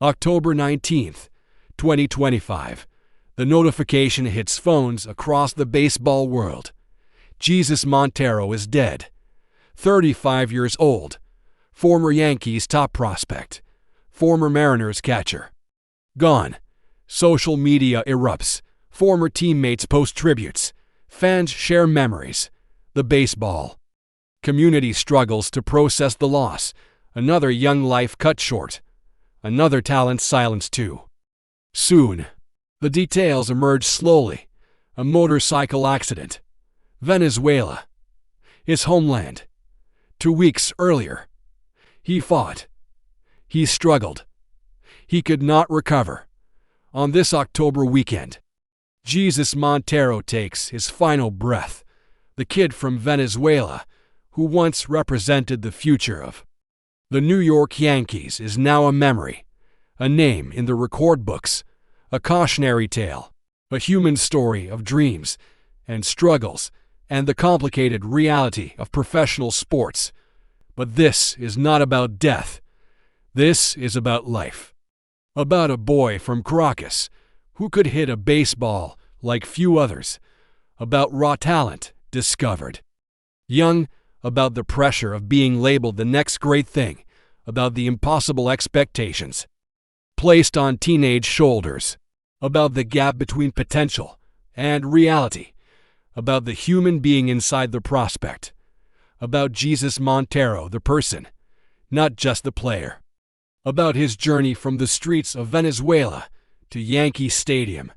October 19th, 2025. The notification hits phones across the baseball world. Jesús Montero is dead. 35 years old. Former Yankees top prospect. Former Mariners catcher. Gone. Social media erupts. Former teammates post tributes. Fans share memories. The baseball community struggles to process the loss. Another young life cut short. Another talent silenced too soon. The details emerge slowly. A motorcycle accident. Venezuela. His homeland. 2 weeks earlier. He fought. He struggled. He could not recover. On this October weekend, Jesús Montero takes his final breath. The kid from Venezuela, who once represented the future of the New York Yankees, is now a memory, a name in the record books, a cautionary tale, a human story of dreams and struggles and the complicated reality of professional sports. But this is not about death. This is about life. About a boy from Caracas who could hit a baseball like few others. About raw talent discovered young, about the pressure of being labeled the next great thing, about the impossible expectations placed on teenage shoulders, about the gap between potential and reality, about the human being inside the prospect, about Jesús Montero the person, not just the player, about his journey from the streets of Venezuela to Yankee Stadium,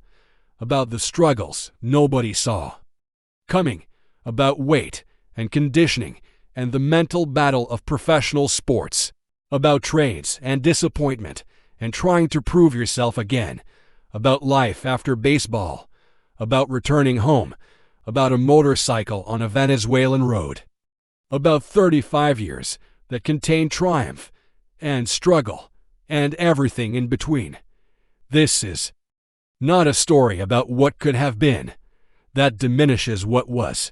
about the struggles nobody saw coming, about weight and conditioning and the mental battle of professional sports, about trades and disappointment and trying to prove yourself again, about life after baseball, about returning home, about a motorcycle on a Venezuelan road, about 35 years that contain triumph and struggle and everything in between. This is not a story about what could have been. That diminishes what was.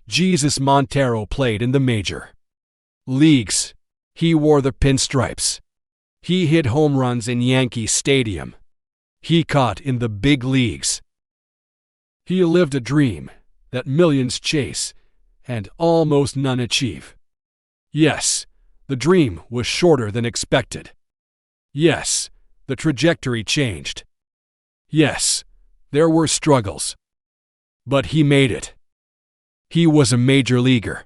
Jesús Montero played in the major leagues. He wore the pinstripes. He hit home runs in Yankee Stadium. He caught in the big leagues. He lived a dream that millions chase and almost none achieve. Yes, the dream was shorter than expected. Yes, the trajectory changed. Yes, there were struggles. But he made it. He was a major leaguer.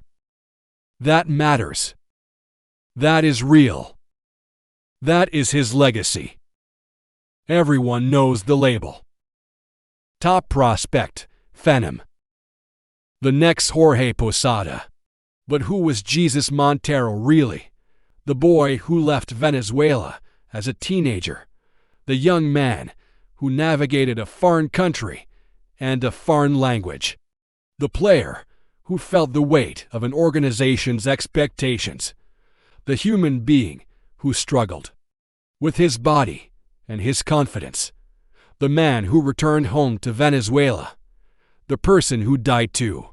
That matters. That is real. That is his legacy. Everyone knows the label. Top prospect, phenom. The next Jorge Posada. But who was Jesús Montero really? The boy who left Venezuela as a teenager. The young man who navigated a foreign country and a foreign language. The player who felt the weight of an organization's expectations. The human being who struggled with his body and his confidence. The man who returned home to Venezuela. The person who died too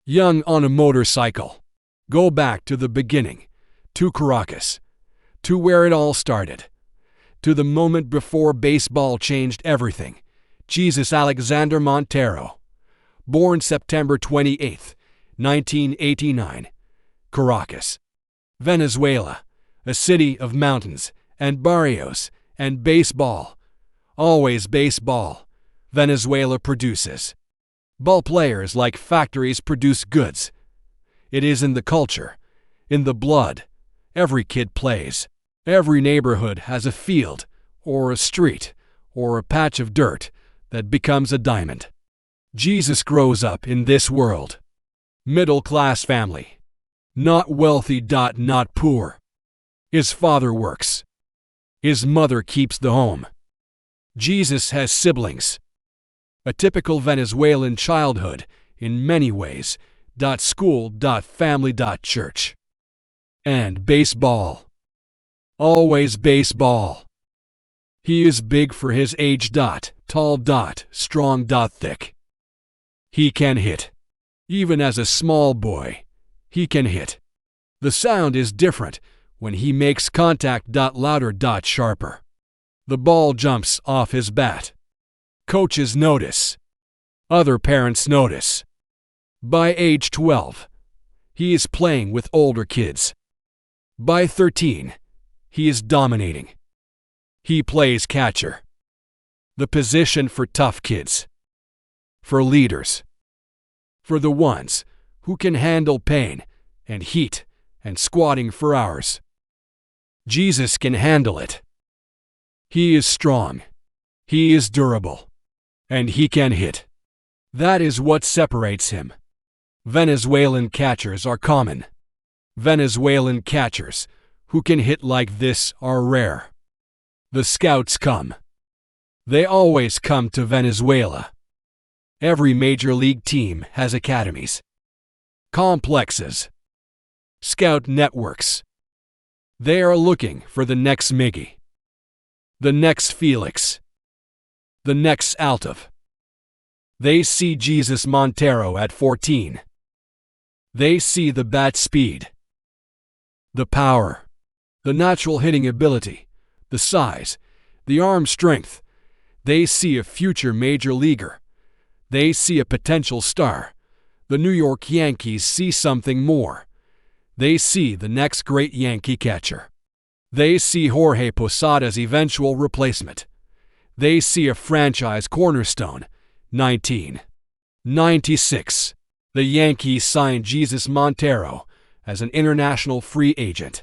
young on a motorcycle. Go back to the beginning, to Caracas, to where it all started, to the moment before baseball changed everything. Jesús Alexander Montero, born September 28, 1989, Caracas, Venezuela, a city of mountains and barrios and baseball. Always baseball. Venezuela produces. Ball players like factories produce goods. It is in the culture, in the blood. Every kid plays. Every neighborhood has a field, or a street, or a patch of dirt that becomes a diamond. Jesús grows up in this world. Middle-class family. Not wealthy. Not poor. His father works. His mother keeps the home. Jesús has siblings. A typical Venezuelan childhood in many ways. School. Family. Church. And baseball. Always baseball. He is big for his age. Tall. Strong. Thick. He can hit. Even as a small boy, he can hit. The sound is different when he makes contact. Louder. Sharper. The ball jumps off his bat. Coaches notice. Other parents notice. By age 12, he is playing with older kids. By 13, he is dominating. He plays catcher. The position for tough kids. For leaders. For the ones who can handle pain and heat and squatting for hours. Jesus can handle it. He is strong. He is durable. And he can hit. That is what separates him. Venezuelan catchers are common. Venezuelan catchers who can hit like this are rare. The scouts come. They always come to Venezuela. Every major league team has academies, complexes, scout networks. They are looking for the next Miggy, the next Felix, the next Altov. They see Jesús Montero at 14. They see the bat speed, the power, the natural hitting ability, the size, the arm strength. They see a future major leaguer. They see a potential star. The New York Yankees see something more. They see the next great Yankee catcher. They see Jorge Posada's eventual replacement. They see a franchise cornerstone. 1996. The Yankees signed Jesús Montero as an international free agent.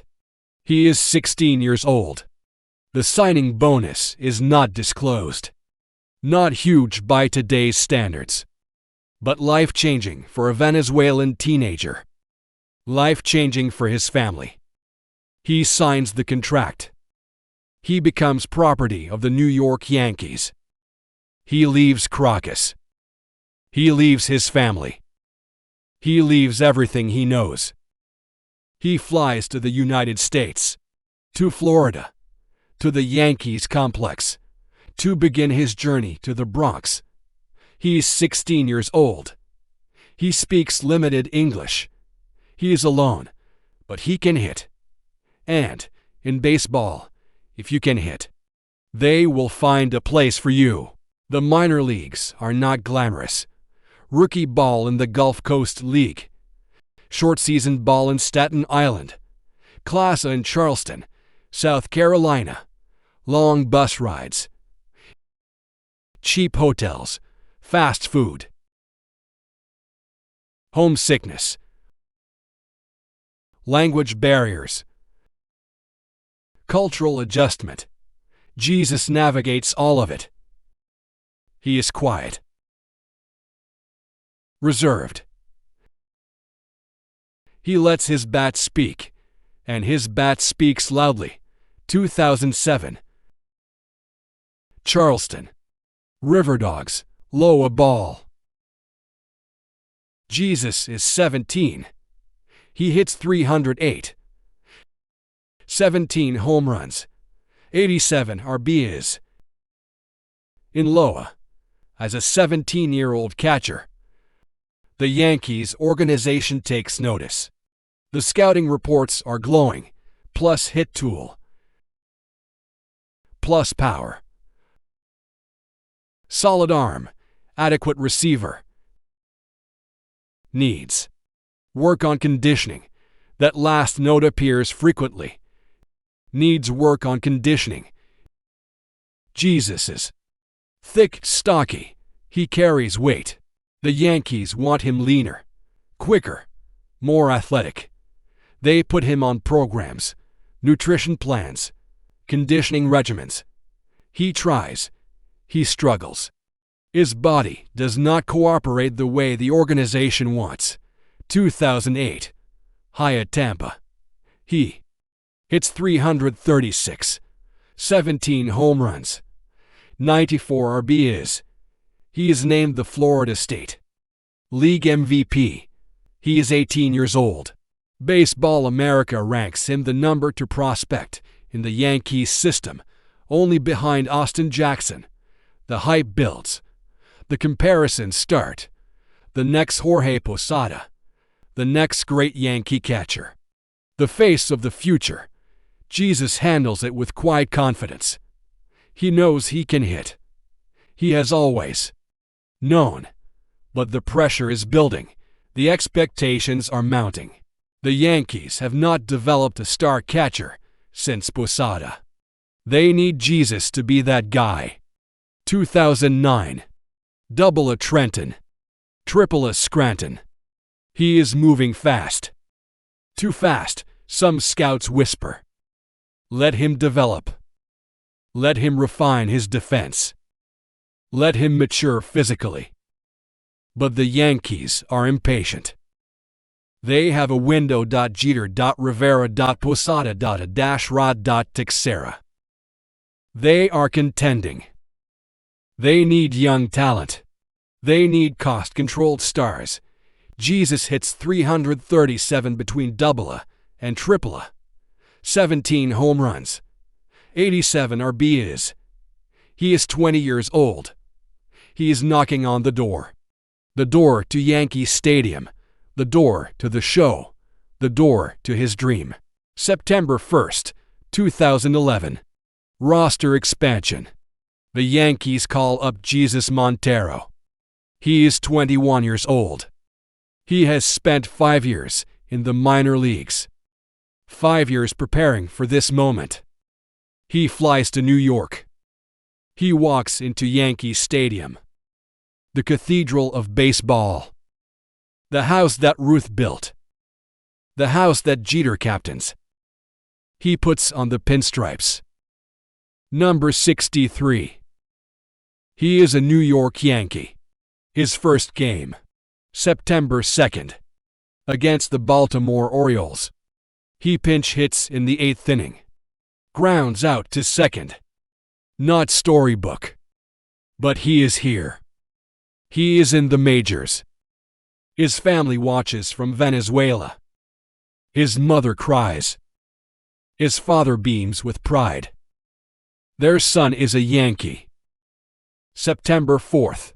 He is 16 years old. The signing bonus is not disclosed. Not huge by today's standards, but life-changing for a Venezuelan teenager. Life-changing for his family. He signs the contract. He becomes property of the New York Yankees. He leaves Caracas. He leaves his family. He leaves everything he knows. He flies to the United States, to Florida, to the Yankees complex, to begin his journey to the Bronx. He's 16 years old. He speaks limited English. He is alone, but he can hit. And, in baseball, if you can hit, they will find a place for you. The minor leagues are not glamorous. Rookie ball in the Gulf Coast League. Short season ball in Staten Island. Class in Charleston, South Carolina. Long bus rides. Cheap hotels. Fast food. Homesickness. Language barriers. Cultural adjustment. Jesus navigates all of it. He is quiet. Reserved. He lets his bat speak, and his bat speaks loudly. 2007. Charleston. River Dogs, low a ball. Jesus is 17. He hits 308. 17 home runs. 87 RBIs. In Loa, as a 17-year-old catcher, the Yankees organization takes notice. The scouting reports are glowing, plus hit tool, plus power, solid arm, adequate receiver. Needs work on conditioning. That last note appears frequently. Needs work on conditioning. Jesus is thick, stocky. He carries weight. The Yankees want him leaner, quicker, more athletic. They put him on programs, nutrition plans, conditioning regimens. He tries. He struggles. His body does not cooperate the way the organization wants. 2008. Hyatt, Tampa. He hits 336, 17 home runs, 94 RBIs. He is named the Florida State League MVP. He is 18 years old. Baseball America ranks him the number 2 prospect in the Yankees system, only behind Austin Jackson. The hype builds. The comparisons start. The next Jorge Posada. The next great Yankee catcher. The face of the future. Jesus handles it with quiet confidence. He knows he can hit. He has always known. But the pressure is building. The expectations are mounting. The Yankees have not developed a star catcher since Posada. They need Jesus to be that guy. 2009. Double a Trenton. Triple a Scranton. He is moving fast. Too fast, some scouts whisper. Let him develop. Let him refine his defense. Let him mature physically. But the Yankees are impatient. They have a window. Jeter. Rivera. Posada. Rod. Teixeira. They are contending. They need young talent. They need cost-controlled stars. Jesus hits 337 between AA and AAA. 17 home runs. 87 RBIs. He is 20 years old. He is knocking on the door. The door to Yankee Stadium. The door to the show. The door to his dream. September 1st, 2011. Roster expansion. The Yankees call up Jesús Montero. He is 21 years old. He has spent 5 years in the minor leagues. 5 years preparing for this moment. He flies to New York. He walks into Yankee Stadium. The cathedral of baseball. The house that Ruth built. The house that Jeter captains. He puts on the pinstripes. Number 63. He is a New York Yankee. His first game. September 2nd. Against the Baltimore Orioles. He pinch hits in the 8th inning. Grounds out to second. Not storybook. But he is here. He is in the majors. His family watches from Venezuela. His mother cries. His father beams with pride. Their son is a Yankee. September 4th.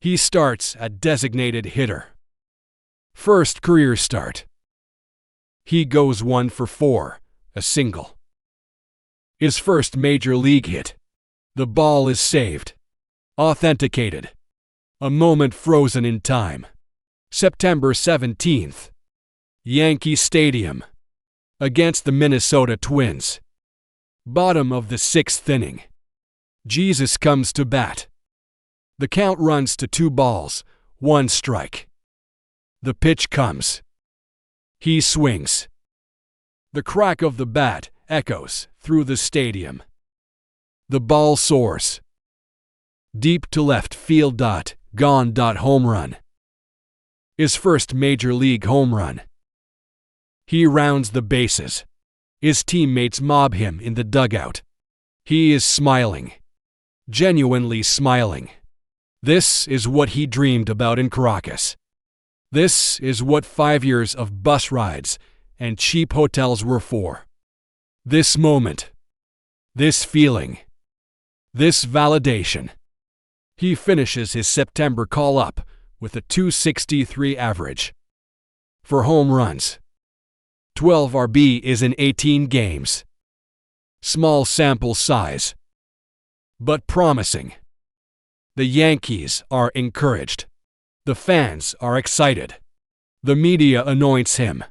He starts at designated hitter. First career start. He goes 1 for 4, a single. His first major league hit. The ball is saved. Authenticated. A moment frozen in time. September 17th. Yankee Stadium. Against the Minnesota Twins. Bottom of the 6th inning. Jesus comes to bat. The count runs to 2 balls, 1 strike. The pitch comes. He swings. The crack of the bat echoes through the stadium. The ball soars. Deep to left field. Gone. Home run. His first major league home run. He rounds the bases. His teammates mob him in the dugout. He is smiling. Genuinely smiling. This is what he dreamed about in Caracas. This is what 5 years of bus rides and cheap hotels were for. This moment. This feeling. This validation. He finishes his September call-up with a .263 average. For home runs. 12 RB is in 18 games. Small sample size. But promising. The Yankees are encouraged. The fans are excited. The media anoints him.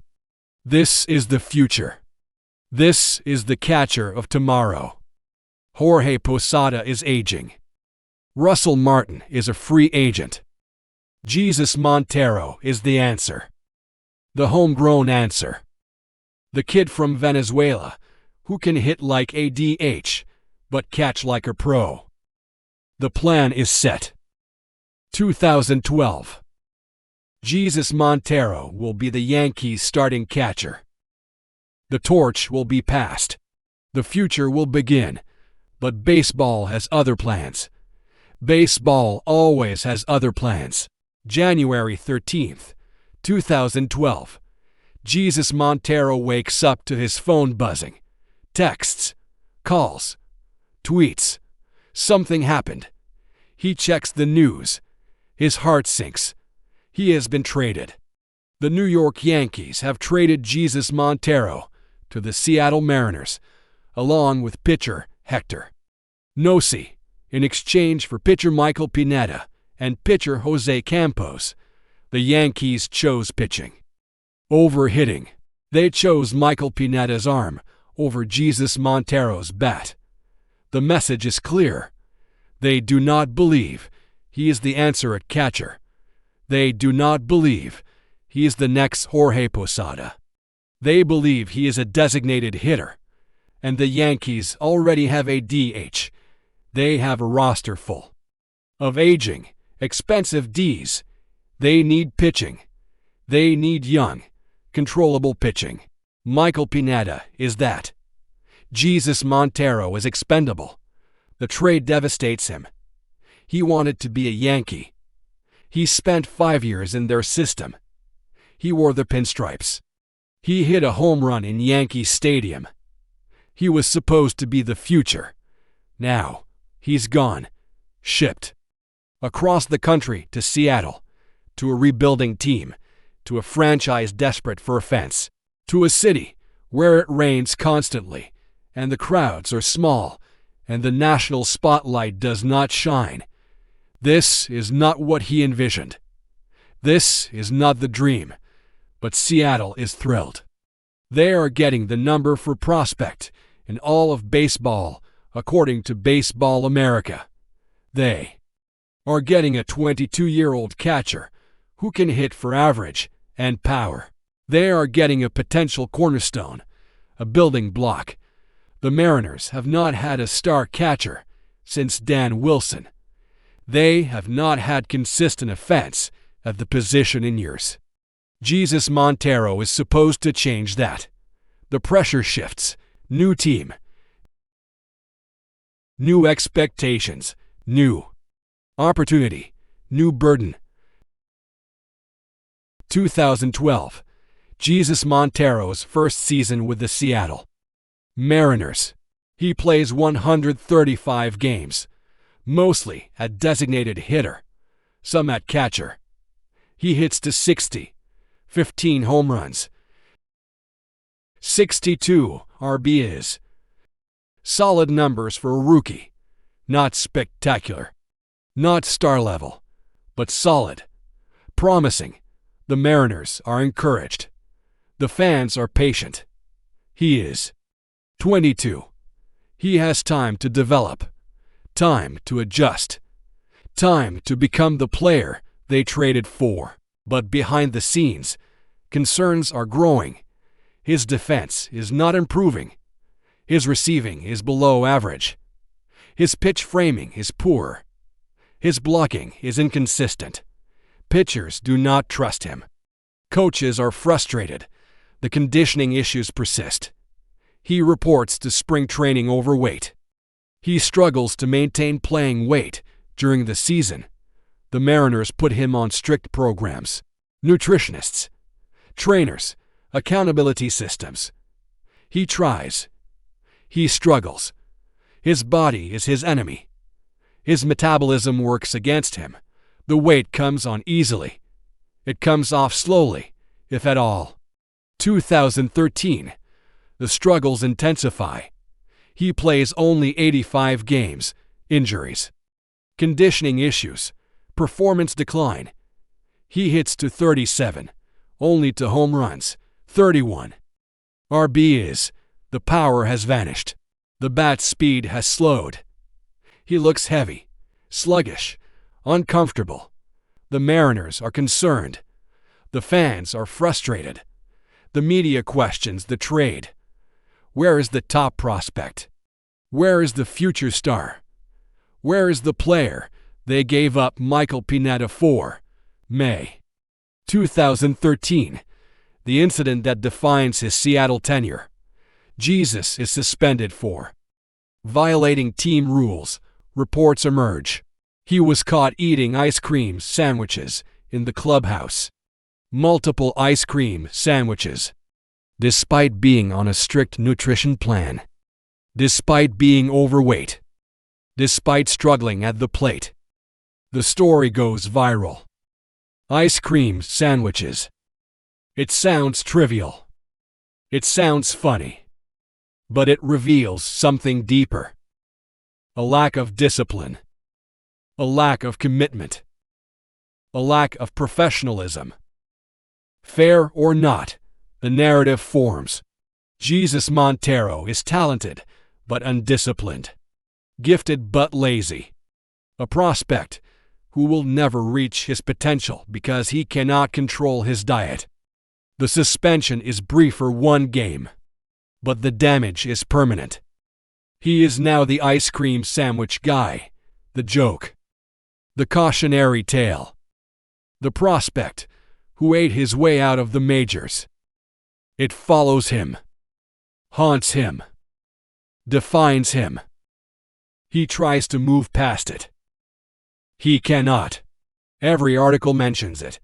This is the future. This is the catcher of tomorrow. Jorge Posada is aging. Russell Martin is a free agent. Jesús Montero is the answer. The homegrown answer. The kid from Venezuela, who can hit like a DH, but catch like a pro. The plan is set. 2012. Jesús Montero will be the Yankees' starting catcher. The torch will be passed. The future will begin. But baseball has other plans. Baseball always has other plans. January 13th, 2012. Jesús Montero wakes up to his phone buzzing. Texts, calls, tweets. Something happened. He checks the news. His heart sinks. He has been traded. The New York Yankees have traded Jesús Montero to the Seattle Mariners, along with pitcher Hector Nosi, in exchange for pitcher Michael Pineda and pitcher Jose Campos, the Yankees chose pitching. Overhitting. They chose Michael Pineda's arm over Jesús Montero's bat. The message is clear. They do not believe he is the answer at catcher. They do not believe he is the next Jorge Posada. They believe he is a designated hitter. And the Yankees already have a DH. They have a roster full of aging, expensive Ds. They need pitching. They need young, controllable pitching. Michael Pineda is that. Jesús Montero is expendable. The trade devastates him. He wanted to be a Yankee. He spent 5 years in their system. He wore the pinstripes. He hit a home run in Yankee Stadium. He was supposed to be the future. Now, he's gone. Shipped. Across the country to Seattle. To a rebuilding team. To a franchise desperate for offense. To a city where it rains constantly, and the crowds are small, and the national spotlight does not shine. This is not what he envisioned. This is not the dream, but Seattle is thrilled. They are getting the number 4 prospect in all of baseball, according to Baseball America. They are getting a 22-year-old catcher who can hit for average and power. They are getting a potential cornerstone, a building block. The Mariners have not had a star catcher since Dan Wilson. They have not had consistent offense at the position in years. Jesús Montero is supposed to change that. The pressure shifts. New team. New expectations. New opportunity. New burden. 2012. Jesús Montero's first season with the Seattle Mariners. He plays 135 games, mostly at designated hitter, some at catcher. He hits to 60, 15 home runs, 62 RBIs. Solid numbers for a rookie. Not spectacular. Not star level, but solid. Promising. The Mariners are encouraged. The fans are patient. He is 22. He has time to develop, time to adjust, time to become the player they traded for. But behind the scenes, concerns are growing. His defense is not improving. His receiving is below average. His pitch framing is poor. His blocking is inconsistent. Pitchers do not trust him. Coaches are frustrated. The conditioning issues persist. He reports to spring training overweight. He struggles to maintain playing weight during the season. The Mariners put him on strict programs. Nutritionists, trainers, accountability systems. He tries. He struggles. His body is his enemy. His metabolism works against him. The weight comes on easily. It comes off slowly, if at all. 2013. The struggles intensify. He plays only 85 games. Injuries. Conditioning issues. Performance decline. He hits to 37, only to home runs, 31. RBIs. The power has vanished. The bat speed has slowed. He looks heavy, sluggish, uncomfortable. The Mariners are concerned. The fans are frustrated. The media questions the trade. Where is the top prospect? Where is the future star? Where is the player they gave up Michael Pineda for? May 2013. The incident that defines his Seattle tenure. Jesús is suspended for violating team rules. Reports emerge. He was caught eating ice cream sandwiches in the clubhouse. Multiple ice cream sandwiches. Despite being on a strict nutrition plan. Despite being overweight. Despite struggling at the plate. The story goes viral. Ice cream sandwiches. It sounds trivial. It sounds funny. But it reveals something deeper. a lack of discipline, a lack of commitment, a lack of professionalism. Fair or not, the narrative forms. Jesus Montero is talented but undisciplined, gifted but lazy, a prospect who will never reach his potential because he cannot control his diet. The suspension is brief for one game, but the damage is permanent. He is now the ice cream sandwich guy, the joke, the cautionary tale, the prospect who ate his way out of the majors. It follows him, haunts him, defines him. He tries to move past it. He cannot. Every article mentions it.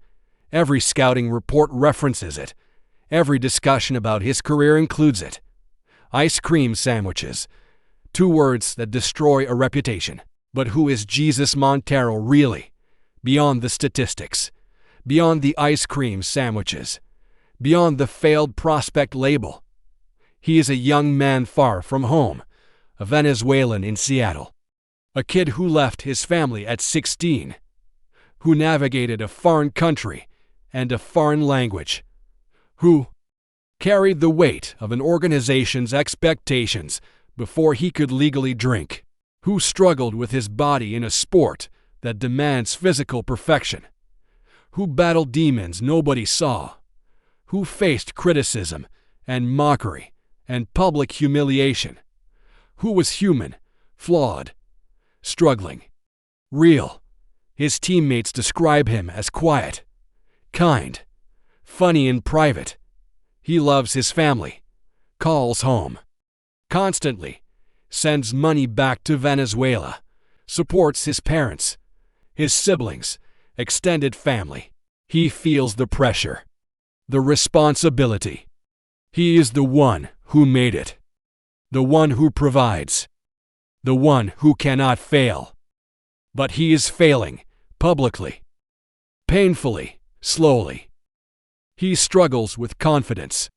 Every scouting report references it. Every discussion about his career includes it. Ice cream sandwiches. 2 words that destroy a reputation. But who is Jesus Montero really? Beyond the statistics. Beyond the ice cream sandwiches. Beyond the failed prospect label. He is a young man far from home. A Venezuelan in Seattle. A kid who left his family at 16. Who navigated a foreign country and a foreign language. Who carried the weight of an organization's expectations before he could legally drink. Who struggled with his body in a sport that demands physical perfection. Who battled demons nobody saw. Who faced criticism and mockery and public humiliation. Who was human, flawed, struggling, real. His teammates describe him as quiet, kind, funny in private. He loves his family, calls home constantly, sends money back to Venezuela, supports his parents, his siblings, extended family. He feels the pressure, the responsibility. He is the one who made it, the one who provides, the one who cannot fail. But he is failing, publicly, painfully, slowly. He struggles with confidence.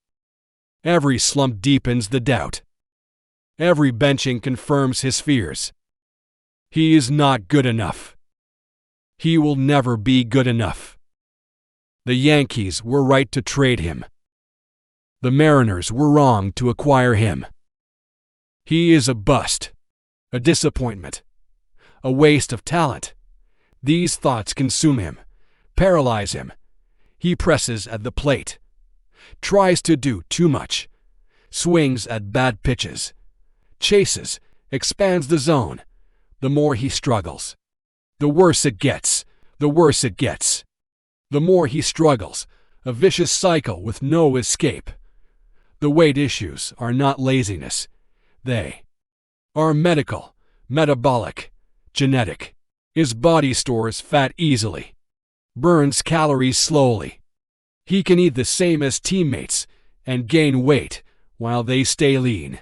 Every slump deepens the doubt. Every benching confirms his fears. He is not good enough. He will never be good enough. The Yankees were right to trade him. The Mariners were wrong to acquire him. He is a bust, a disappointment, a waste of talent. These thoughts consume him, paralyze him. He presses at the plate, tries to do too much, swings at bad pitches, chases, expands the zone. The more he struggles, the worse it gets, the worse it gets. The more he struggles, a vicious cycle with no escape. The weight issues are not laziness. They are medical, metabolic, genetic. His body stores fat easily, burns calories slowly. He can eat the same as teammates and gain weight while they stay lean.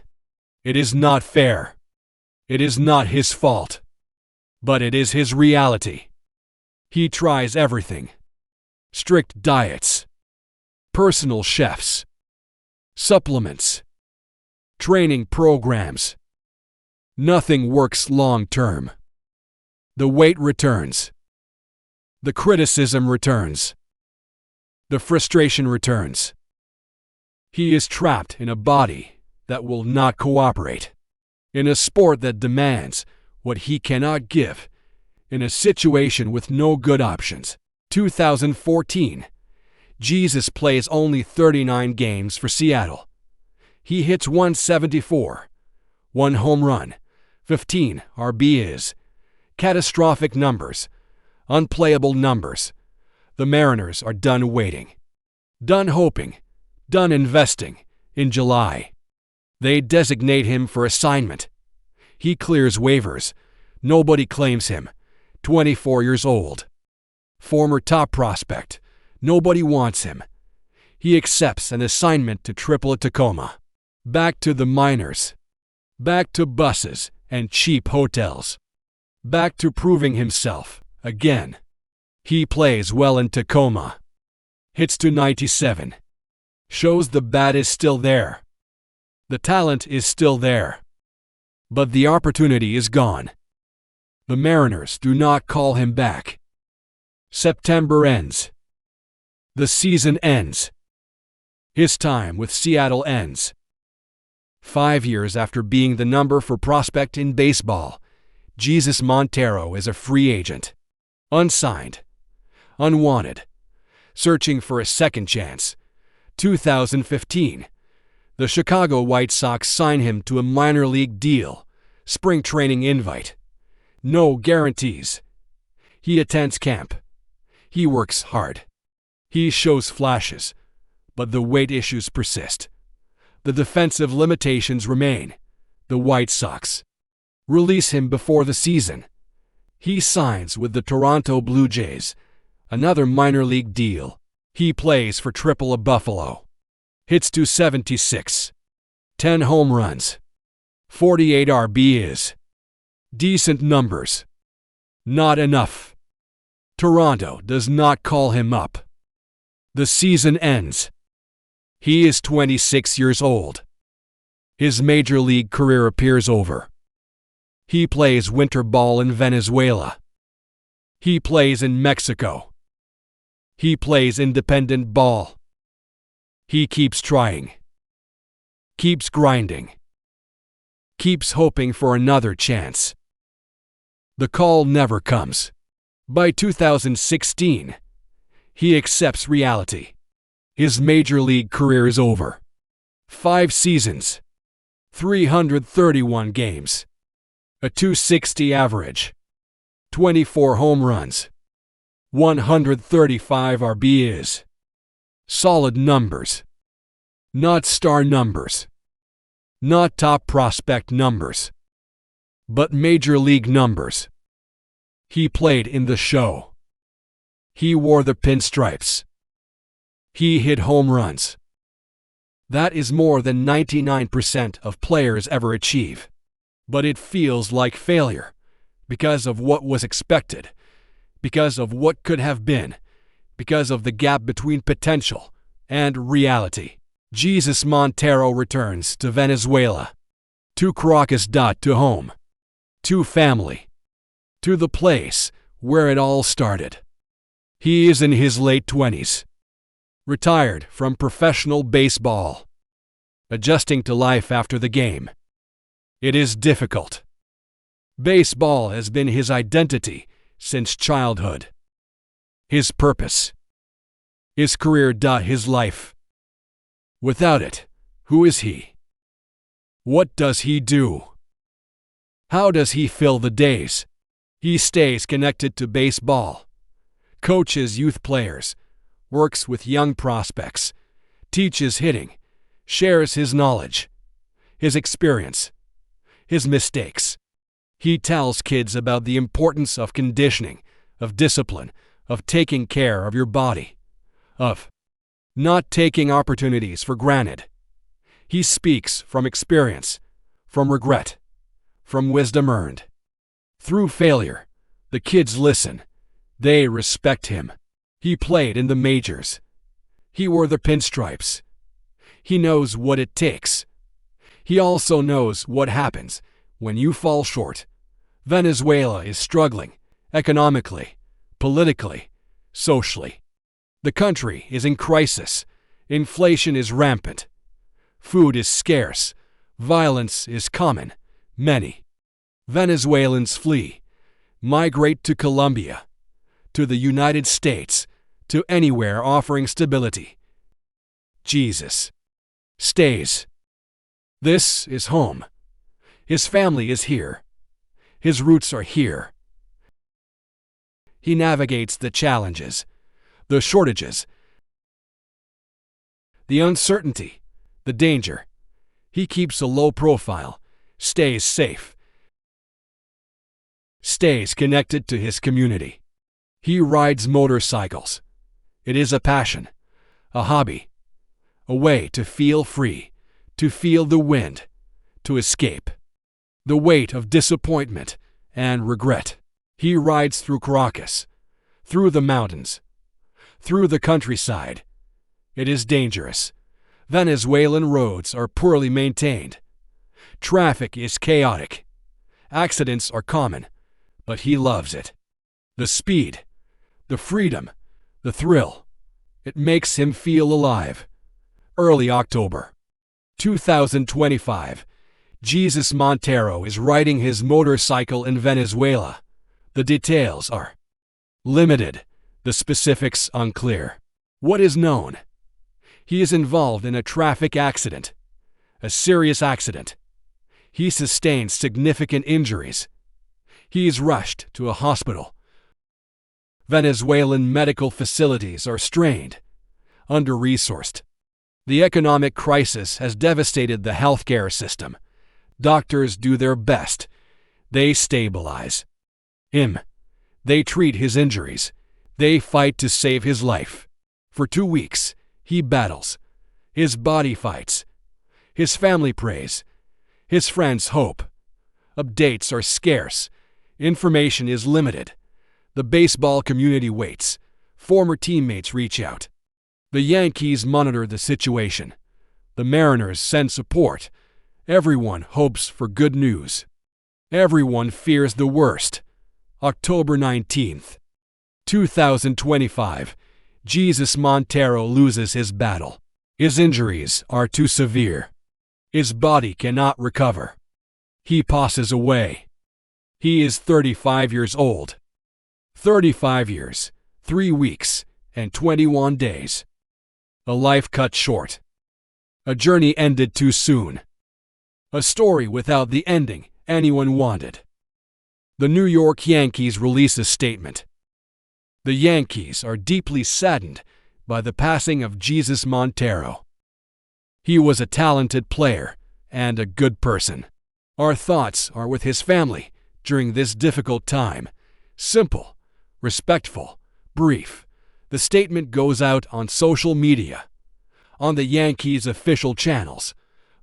It is not fair. It is not his fault. But it is his reality. He tries everything. Strict diets, personal chefs, supplements, training programs. Nothing works long term. The weight returns. The criticism returns. The frustration returns. He is trapped in a body that will not cooperate, in a sport that demands what he cannot give, in a situation with no good options. 2014. Jesus plays only 39 games for Seattle. He hits .174, 1 home run, 15 RBIs. Catastrophic numbers, unplayable numbers. The Mariners are done waiting, done hoping, done investing. In July, they designate him for assignment. He clears waivers. Nobody claims him. 24 years old. Former top prospect. Nobody wants him. He accepts an assignment to AAA Tacoma. Back to the minors. Back to buses and cheap hotels. Back to proving himself, again. He plays well in Tacoma. Hits .297. Shows the bat is still there. The talent is still there. But the opportunity is gone. The Mariners do not call him back. September ends. The season ends. His time with Seattle ends. 5 years after being the number 4 prospect in baseball, Jesús Montero is a free agent. Unsigned. Unwanted. Searching for a second chance. 2015. The Chicago White Sox sign him to a minor league deal. Spring training invite. No guarantees. He attends camp. He works hard. He shows flashes, but the weight issues persist. The defensive limitations remain. The White Sox release him before the season. He signs with the Toronto Blue Jays, another minor league deal. He plays for AAA Buffalo. Hits .276. 10 home runs. 48 RBIs. Decent numbers. Not enough. Toronto does not call him up. The season ends. He is 26 years old. His major league career appears over. He plays winter ball in Venezuela. He plays in Mexico. He plays independent ball. He keeps trying. Keeps grinding. Keeps hoping for another chance. The call never comes. By 2016, he accepts reality. His major league career is over. 5 seasons. 331 games. A .260 average. 24 home runs. 135 RBIs. Solid numbers. Not star numbers. Not top prospect numbers. But major league numbers. He played in the show. He wore the pinstripes. He hit home runs. That is more than 99% of players ever achieve. But it feels like failure, because of what was expected, because of what could have been, because of the gap between potential and reality. Jesús Montero returns to Venezuela, to Caracas. To home, to family, to the place where it all started. He is in his late 20s, retired from professional baseball, adjusting to life after the game. It is difficult. Baseball has been his identity since childhood. His purpose. His career. His life. Without it, who is he? What does he do? How does he fill the days? He stays connected to baseball, coaches youth players, works with young prospects, teaches hitting, shares his knowledge, his experience, his mistakes. He tells kids about the importance of conditioning, of discipline, of taking care of your body, of not taking opportunities for granted. He speaks from experience, from regret, from wisdom earned. Through failure, the kids listen. They respect him. He played in the majors. He wore the pinstripes. He knows what it takes. He also knows what happens when you fall short. Venezuela is struggling, economically, politically, socially. The country is in crisis. Inflation is rampant. Food is scarce. Violence is common. Many Venezuelans flee, migrate to Colombia, to the United States, to anywhere offering stability. Jesús stays. This is home. His family is here. His roots are here. He navigates the challenges, the shortages, the uncertainty, the danger. He keeps a low profile, stays safe, stays connected to his community. He rides motorcycles. It is a passion, a hobby, a way to feel free, to feel the wind, to escape the weight of disappointment and regret. He rides through Caracas, through the mountains, through the countryside. It is dangerous. Venezuelan roads are poorly maintained. Traffic is chaotic. Accidents are common, but he loves it. The speed, the freedom, the thrill. It makes him feel alive. Early October 2025. Jesús Montero is riding his motorcycle in Venezuela. The details are limited, the specifics unclear. What is known? He is involved in a traffic accident, a serious accident. He sustained significant injuries. He is rushed to a hospital. Venezuelan medical facilities are strained, under-resourced. The economic crisis has devastated the healthcare system. Doctors do their best. They stabilize him. They treat his injuries. They fight to save his life. For 2 weeks, he battles. His body fights. His family prays. His friends hope. Updates are scarce. Information is limited. The baseball community waits. Former teammates reach out. The Yankees monitor the situation. The Mariners send support. Everyone hopes for good news. Everyone fears the worst. October 19th, 2025. Jesús Montero loses his battle. His injuries are too severe. His body cannot recover. He passes away. He is 35 years old. 35 years, 3 weeks, and 21 days. A life cut short. A journey ended too soon. A story without the ending anyone wanted. The New York Yankees release a statement. The Yankees are deeply saddened by the passing of Jesús Montero. He was a talented player and a good person. Our thoughts are with his family during this difficult time. Simple, respectful, brief. The statement goes out on social media. On the Yankees' official channels,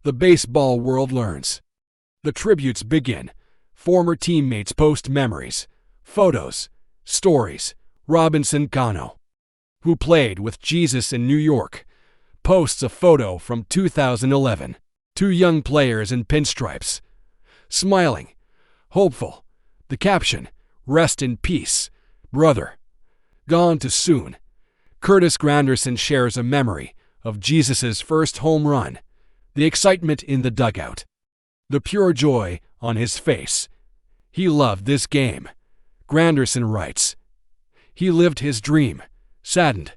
the baseball world learns. The tributes begin. Former teammates post memories, photos, stories. Robinson Cano, who played with Jesús in New York, posts a photo from 2011. 2 young players in pinstripes, smiling, hopeful. The caption, "Rest in peace, brother." Gone too soon. Curtis Granderson shares a memory of Jesus's first home run, the excitement in the dugout, the pure joy on his face. He loved this game. Granderson writes, he lived his dream, saddened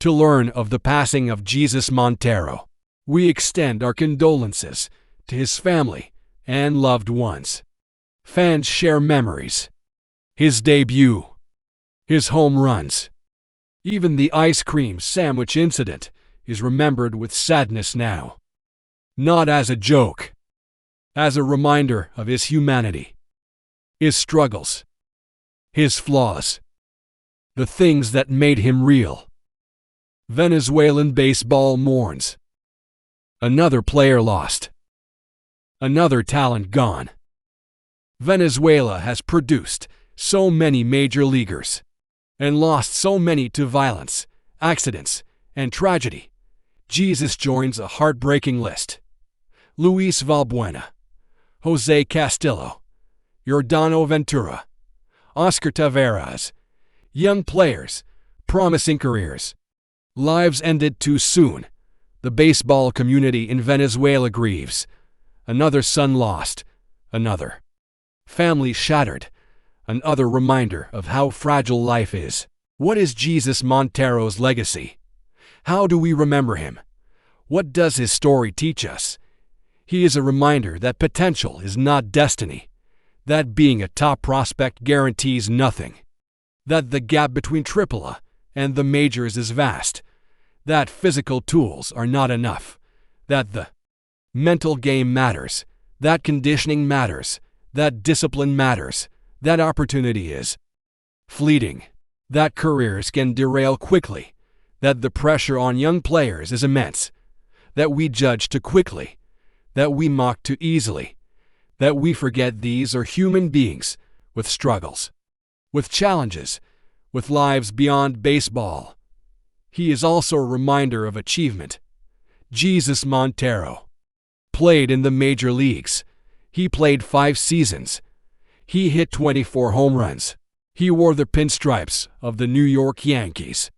to learn of the passing of Jesús Montero. We extend our condolences to his family and loved ones. Fans share memories. His debut, his home runs. Even the ice cream sandwich incident is remembered with sadness now. Not as a joke, as a reminder of his humanity, his struggles, his flaws, the things that made him real. Venezuelan baseball mourns. Another player lost. Another talent gone. Venezuela has produced so many major leaguers and lost so many to violence, accidents, and tragedy. Jesús joins a heartbreaking list. Luis Valbuena, Jose Castillo, Yordano Ventura, Oscar Taveras. Young players, promising careers. Lives ended too soon. The baseball community in Venezuela grieves. Another son lost. Another family shattered. Another reminder of how fragile life is. What is Jesús Montero's legacy? How do we remember him? What does his story teach us? He is a reminder that potential is not destiny, that being a top prospect guarantees nothing, that the gap between AAA and the majors is vast, that physical tools are not enough, that the mental game matters, that conditioning matters, that discipline matters, that opportunity is fleeting, that careers can derail quickly, that the pressure on young players is immense, that we judge too quickly, that we mock too easily, that we forget these are human beings with struggles, with challenges, with lives beyond baseball. He is also a reminder of achievement. Jesús Montero played in the major leagues. He played 5 seasons. He hit 24 home runs. He wore the pinstripes of the New York Yankees.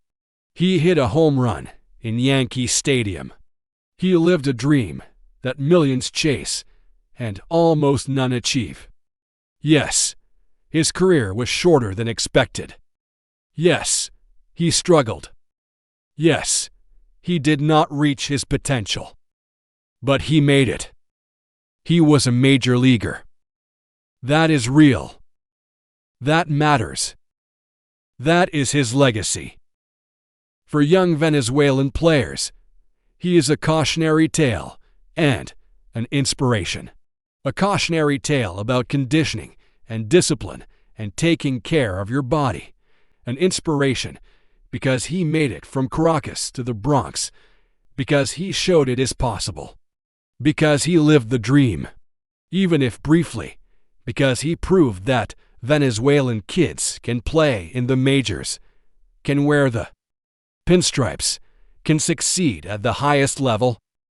He hit a home run in Yankee Stadium. He lived a dream that millions chase and almost none achieve. Yes, his career was shorter than expected. Yes, he struggled. Yes, he did not reach his potential. But he made it. He was a major leaguer. That is real. That matters. That is his legacy. For young Venezuelan players, he is a cautionary tale and an inspiration. A cautionary tale about conditioning and discipline and taking care of your body. An inspiration because he made it from Caracas to the Bronx, because he showed it is possible, because he lived the dream, even if briefly, because he proved that Venezuelan kids can play in the majors, can wear the pinstripes, can succeed at the highest level,